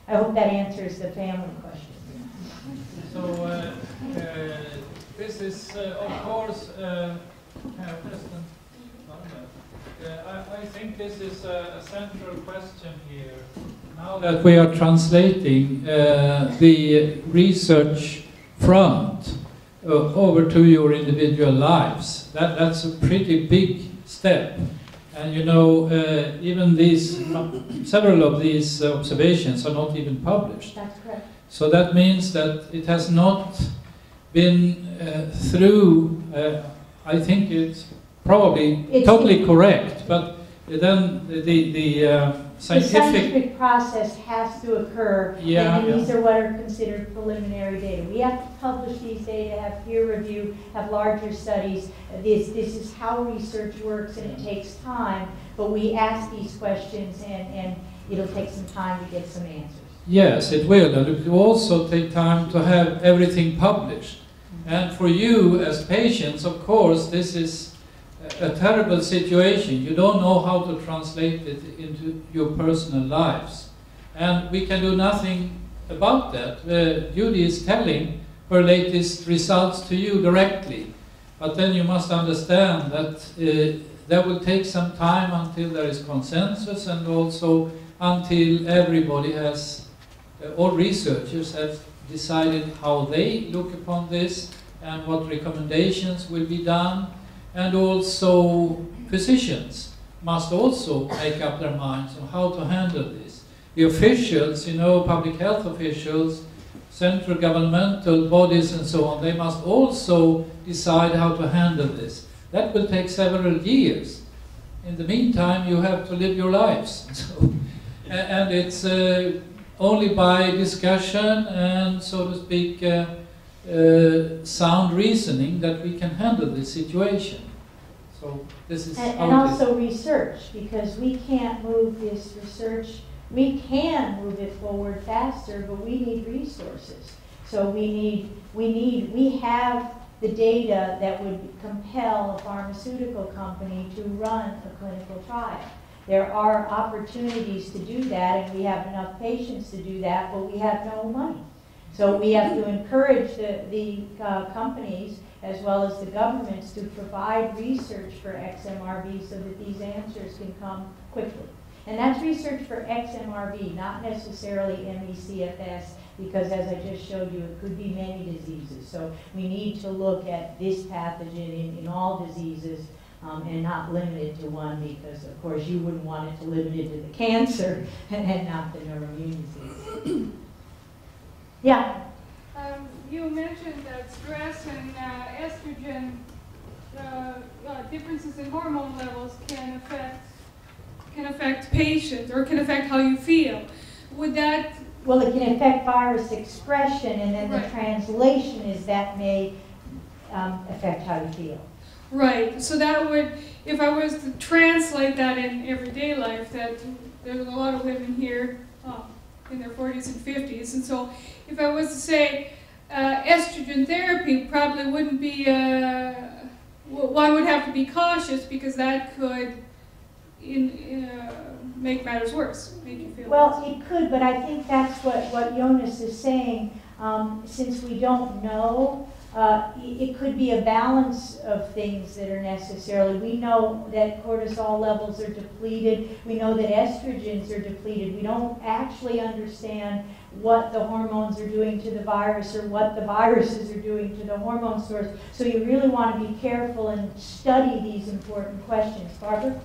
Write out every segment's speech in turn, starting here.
I hope that answers the family question. So this is, of course, I think this is a central question here. Now that we are translating the research front over to your individual lives, that's a pretty big step. And you know, even these, several of these observations are not even published. That's correct. So that means that it has not been through, I think it's probably totally correct, but then the scientific process has to occur, and these are what are considered preliminary data. We have to publish these data, have peer review, have larger studies. This is how research works, and it takes time, but we ask these questions, and it'll take some time to get some answers. Yes, it will, and it will also take time to have everything published. And for you as patients, of course, this is a terrible situation. You don't know how to translate it into your personal lives. And we can do nothing about that. Judy is telling her latest results to you directly. But then you must understand that that will take some time until there is consensus, and also until everybody has, all researchers have decided how they look upon this and what recommendations will be done. And also physicians must also make up their minds on how to handle this. The officials, you know, public health officials, central governmental bodies and so on, they must also decide how to handle this. That will take several years. In the meantime, you have to live your lives. So, and it's only by discussion and, so to speak, sound reasoning that we can handle this situation. So this is and also research, because we can't move this research. We can move it forward faster, but we need resources. So we have the data that would compel a pharmaceutical company to run a clinical trial. There are opportunities to do that, and we have enough patients to do that, but we have no money. So we have to encourage the companies as well as the governments to provide research for XMRV so that these answers can come quickly. And that's research for XMRV, not necessarily ME/CFS, because as I just showed you, it could be many diseases. So we need to look at this pathogen in all diseases, and not limit it to one, because of course you wouldn't want it to limit it to the cancer and not the neuroimmune disease. Yeah? You mentioned that stress and estrogen differences in hormone levels can affect patients, or can affect how you feel. Would that... Well, it can affect virus expression, and then the translation is that may affect how you feel. Right. So that would, if I was to translate that in everyday life, that there's a lot of women here in their 40s and 50s, and so if I was to say estrogen therapy probably wouldn't be, one would have to be cautious, because that could make matters worse, make you feel well, worse. It could, but I think that's what Jonas is saying. Since we don't know, it could be a balance of things that are necessarily. We know that cortisol levels are depleted. We know that estrogens are depleted. We don't actually understand what the hormones are doing to the virus, or what the viruses are doing to the hormone source. So you really want to be careful and study these important questions. Barbara?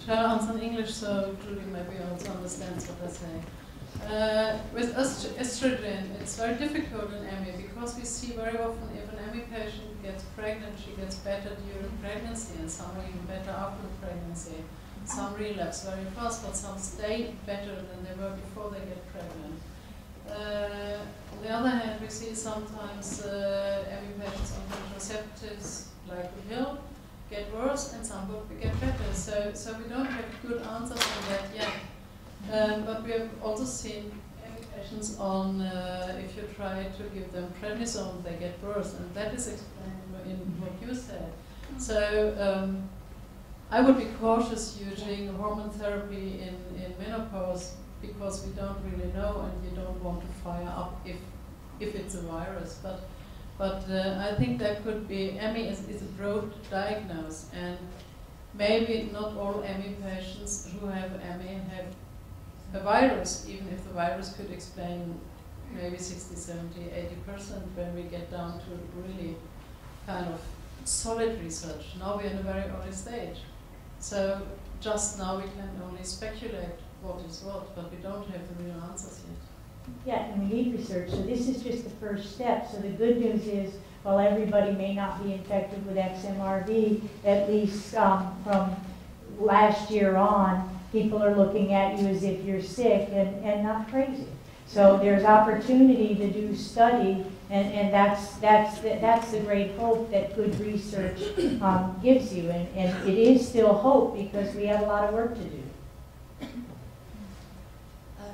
Shall I answer in English so Judy maybe also understands what I say? With estrogen, it's very difficult in ME, because we see very often if an ME patient gets pregnant, she gets better during pregnancy, and some are even better after the pregnancy. Some relapse very fast, but some stay better than they were before they get pregnant. On the other hand, we see sometimes ME patients on contraceptives like the pill get worse, and some will get better. So we don't have good answers on that yet. But we have also seen ME limitations on if you try to give them prednisone, they get worse, and that is explained in what you said. So I would be cautious using hormone therapy in menopause because we don't really know, and you don't want to fire up if it's a virus. But I think that could be, ME is a broad diagnosis, and maybe not all ME patients who have ME have a virus, even if the virus could explain maybe 60, 70, 80% when we get down to really kind of solid research. Now we're in a very early stage. So just now we can only speculate what is what, but we don't have the real answers yet. Yeah, and we need research, so this is just the first step. So the good news is, while everybody may not be infected with XMRV, at least from last year on, people are looking at you as if you're sick and not crazy. So there's opportunity to do study, and that's the great hope that good research gives you. And it is still hope because we have a lot of work to do.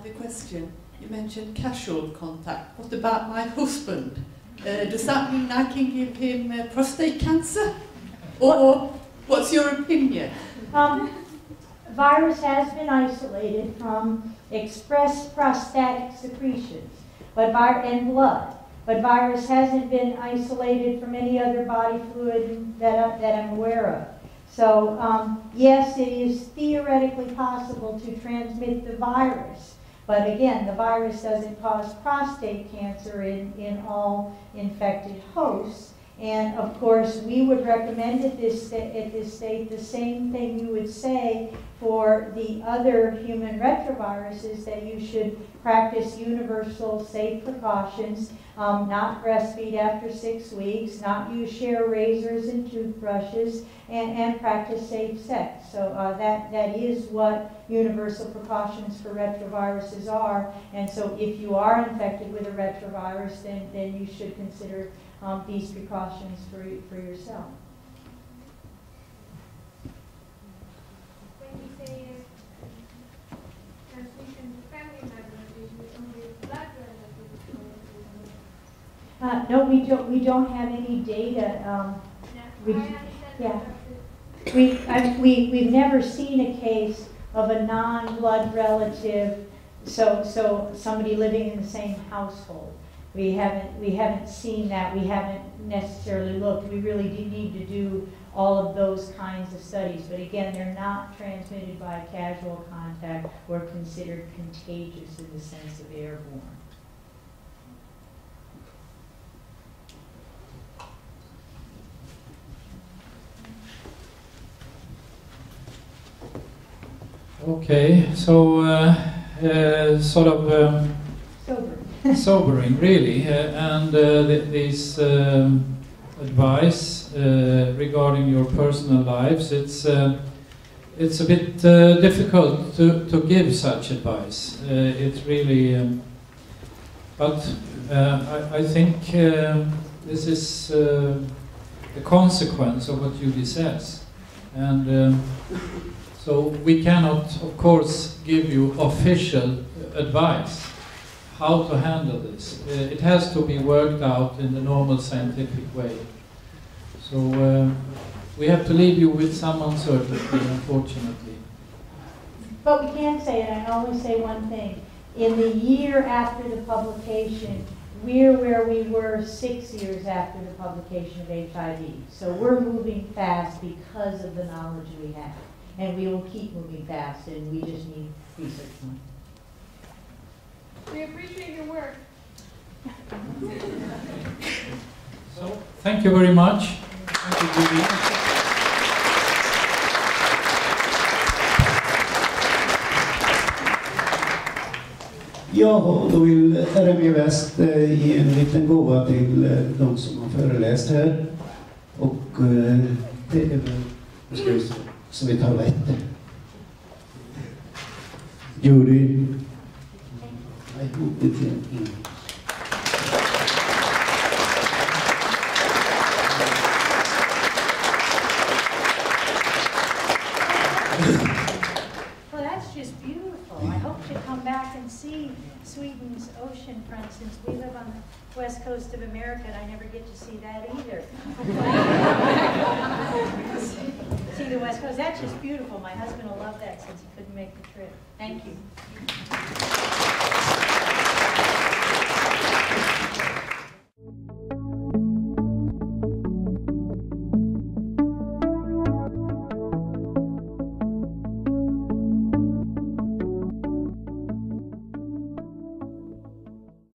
The question, you mentioned casual contact. What about my husband? Does that mean I can give him prostate cancer? Or what's your opinion? Virus has been isolated from expressed prostatic secretions and blood, but virus hasn't been isolated from any other body fluid that I'm aware of. So yes, it is theoretically possible to transmit the virus, but again, the virus doesn't cause prostate cancer in all infected hosts. And of course, we would recommend at this state the same thing you would say for the other human retroviruses, that you should practice universal safe precautions, not breastfeed after 6 weeks, not use share razors and toothbrushes, and practice safe sex. So that is what universal precautions for retroviruses are. And so if you are infected with a retrovirus, then you should consider these precautions for yourself. When you say transmission to family members, is it only blood relatives? No, we don't have any data. We've never seen a case of a non-blood relative, so somebody living in the same household. We haven't seen that. We haven't necessarily looked. We really do need to do all of those kinds of studies. But again, they're not transmitted by casual contact or considered contagious in the sense of airborne. Okay, so sort of sobering, really, and this advice regarding your personal lives, it's a bit difficult to give such advice. It's really, but I think this is the consequence of what Julie says, and so we cannot, of course, give you official advice how to handle this. It has to be worked out in the normal scientific way. So we have to leave you with some uncertainty, unfortunately. But we can say, and I always say one thing, in the year after the publication, we're where we were 6 years after the publication of HIV. So we're moving fast because of the knowledge we have. And we will keep moving fast, and we just need research money. We appreciate your work. So, thank you very much. Thank you, Julie. Ja, då vill RME Väst ge en liten gåva till de som har föreläst här. Och det är väl så vi tar rätt. Jury. Well, that's just beautiful. I hope to come back and see Sweden's since we live on the west coast of America, and I never get to see that either. See the west coast. That's just beautiful. My husband will love that since he couldn't make the trip. Thank you.